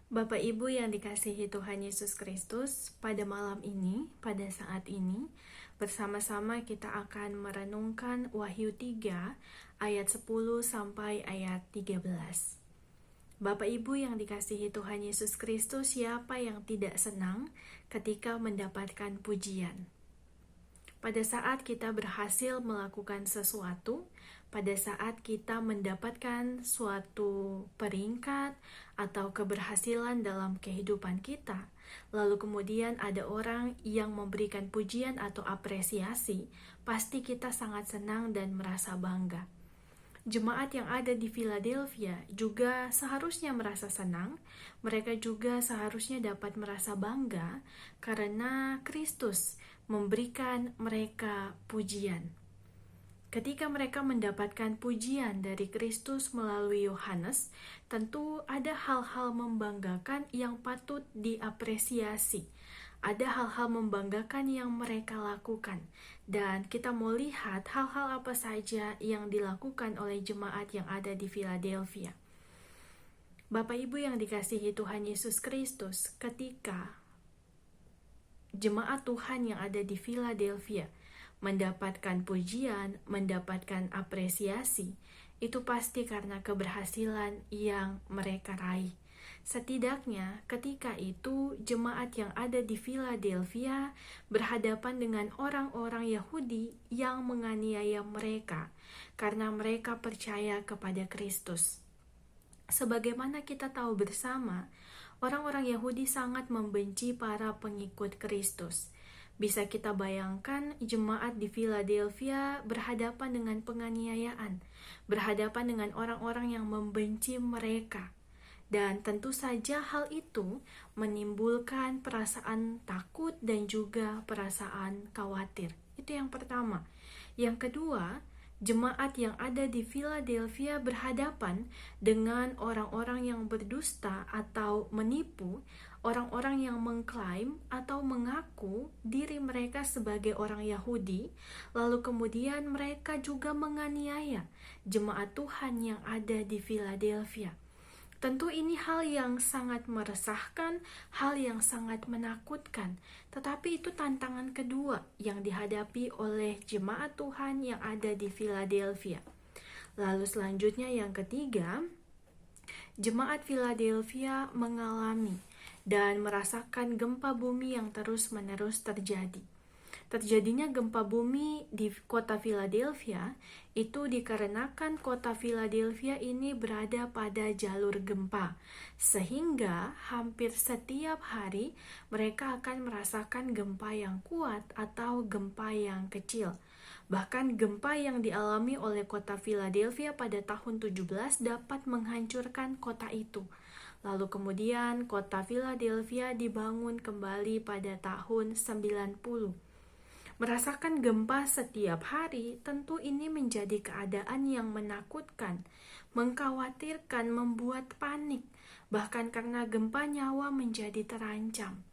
Bapak Ibu yang dikasihi Tuhan Yesus Kristus, pada malam ini, pada saat ini, bersama-sama kita akan merenungkan Wahyu 3 ayat 10 sampai ayat 13. Bapak Ibu yang dikasihi Tuhan Yesus Kristus, siapa yang tidak senang ketika mendapatkan pujian? Pada saat kita berhasil melakukan sesuatu, pada saat kita mendapatkan suatu peringkat atau keberhasilan dalam kehidupan kita, lalu kemudian ada orang yang memberikan pujian atau apresiasi, pasti kita sangat senang dan merasa bangga. Jemaat yang ada di Philadelphia juga seharusnya merasa senang. Mereka juga seharusnya dapat merasa bangga karena Kristus memberikan mereka pujian. Ketika mereka mendapatkan pujian dari Kristus melalui Yohanes, tentu ada hal-hal membanggakan yang patut diapresiasi. Ada hal-hal membanggakan yang mereka lakukan. Dan kita mau lihat hal-hal apa saja yang dilakukan oleh jemaat yang ada di Philadelphia. Bapak Ibu yang dikasihi Tuhan Yesus Kristus, ketika jemaat Tuhan yang ada di Philadelphia mendapatkan pujian, mendapatkan apresiasi, itu pasti karena keberhasilan yang mereka raih. Setidaknya ketika itu jemaat yang ada di Philadelphia berhadapan dengan orang-orang Yahudi yang menganiaya mereka karena mereka percaya kepada Kristus. Sebagaimana kita tahu bersama, orang-orang Yahudi sangat membenci para pengikut Kristus. Bisa kita bayangkan jemaat di Philadelphia berhadapan dengan penganiayaan, berhadapan dengan orang-orang yang membenci mereka. Dan tentu saja hal itu menimbulkan perasaan takut dan juga perasaan khawatir. Itu yang pertama. Yang kedua, jemaat yang ada di Philadelphia berhadapan dengan orang-orang yang berdusta atau menipu, orang-orang yang mengklaim atau mengaku diri mereka sebagai orang Yahudi, lalu kemudian mereka juga menganiaya jemaat Tuhan yang ada di Philadelphia. Tentu ini hal yang sangat meresahkan, hal yang sangat menakutkan. Tetapi itu tantangan kedua yang dihadapi oleh jemaat Tuhan yang ada di Philadelphia. Lalu selanjutnya yang ketiga, jemaat Philadelphia mengalami dan merasakan gempa bumi yang terus-menerus terjadi. Terjadinya gempa bumi di kota Philadelphia itu dikarenakan kota Philadelphia ini berada pada jalur gempa, sehingga hampir setiap hari mereka akan merasakan gempa yang kuat atau gempa yang kecil. Bahkan gempa yang dialami oleh kota Philadelphia pada tahun 17 dapat menghancurkan kota itu. Lalu kemudian kota Philadelphia dibangun kembali pada tahun 90. Merasakan gempa setiap hari, tentu ini menjadi keadaan yang menakutkan, mengkhawatirkan, membuat panik, bahkan karena gempa nyawa menjadi terancam.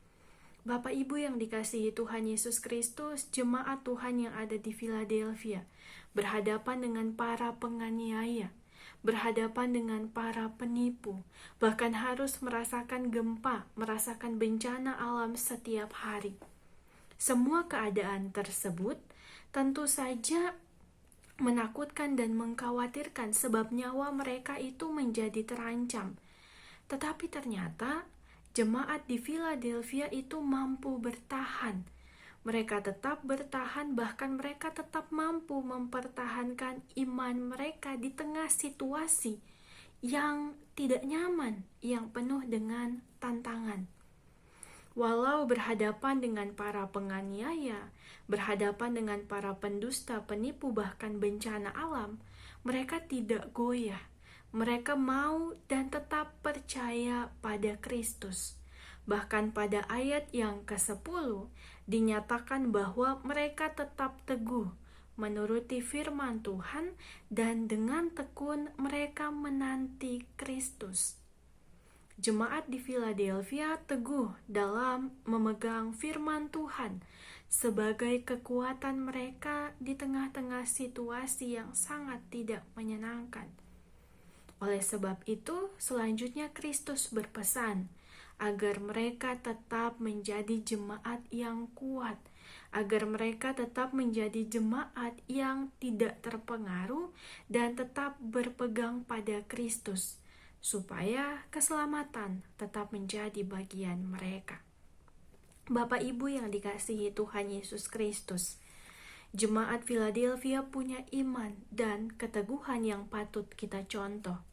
Bapak Ibu yang dikasihi Tuhan Yesus Kristus, jemaat Tuhan yang ada di Philadelphia, berhadapan dengan para penganiaya, berhadapan dengan para penipu, bahkan harus merasakan gempa, merasakan bencana alam setiap hari. Semua keadaan tersebut tentu saja menakutkan dan mengkhawatirkan sebab nyawa mereka itu menjadi terancam. Tetapi ternyata jemaat di Philadelphia itu mampu bertahan. Mereka tetap bertahan, bahkan mereka tetap mampu mempertahankan iman mereka di tengah situasi yang tidak nyaman, yang penuh dengan tantangan. Walau berhadapan dengan para penganiaya, berhadapan dengan para pendusta, penipu, bahkan bencana alam, mereka tidak goyah. Mereka mau dan tetap percaya pada Kristus. Bahkan pada ayat yang ke-10 dinyatakan bahwa mereka tetap teguh menuruti firman Tuhan dan dengan tekun mereka menanti Kristus. Jemaat di Philadelphia teguh dalam memegang firman Tuhan sebagai kekuatan mereka di tengah-tengah situasi yang sangat tidak menyenangkan. Oleh sebab itu, selanjutnya Kristus berpesan agar mereka tetap menjadi jemaat yang kuat, agar mereka tetap menjadi jemaat yang tidak terpengaruh dan tetap berpegang pada Kristus, supaya keselamatan tetap menjadi bagian mereka. Bapak Ibu yang dikasihi Tuhan Yesus Kristus, Jemaat Philadelphia punya iman dan keteguhan yang patut kita contoh.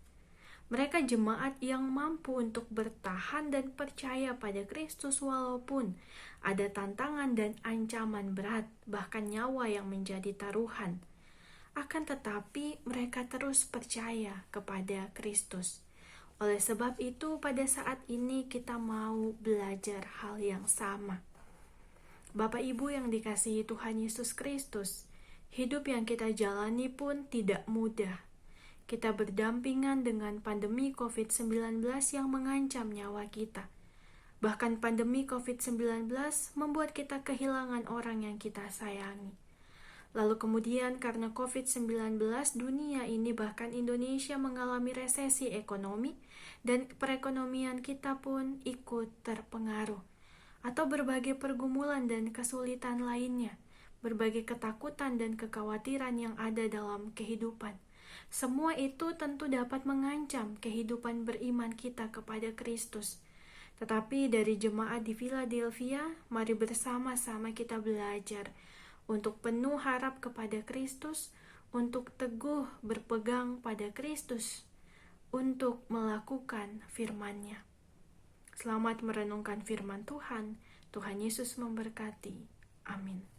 Mereka jemaat yang mampu untuk bertahan dan percaya pada Kristus walaupun ada tantangan dan ancaman berat, bahkan nyawa yang menjadi taruhan. Akan tetapi mereka terus percaya kepada Kristus. Oleh sebab itu pada saat ini kita mau belajar hal yang sama. Bapak Ibu yang dikasihi Tuhan Yesus Kristus, hidup yang kita jalani pun tidak mudah. Kita berdampingan dengan pandemi COVID-19 yang mengancam nyawa kita. Bahkan pandemi COVID-19 membuat kita kehilangan orang yang kita sayangi. Lalu kemudian karena COVID-19 dunia ini bahkan Indonesia mengalami resesi ekonomi dan perekonomian kita pun ikut terpengaruh. Atau berbagai pergumulan dan kesulitan lainnya, berbagai ketakutan dan kekhawatiran yang ada dalam kehidupan. Semua itu tentu dapat mengancam kehidupan beriman kita kepada Kristus. Tetapi dari jemaat di Philadelphia, mari bersama-sama kita belajar untuk penuh harap kepada Kristus, untuk teguh berpegang pada Kristus, untuk melakukan firman-Nya. Selamat merenungkan firman Tuhan. Tuhan Yesus memberkati. Amin.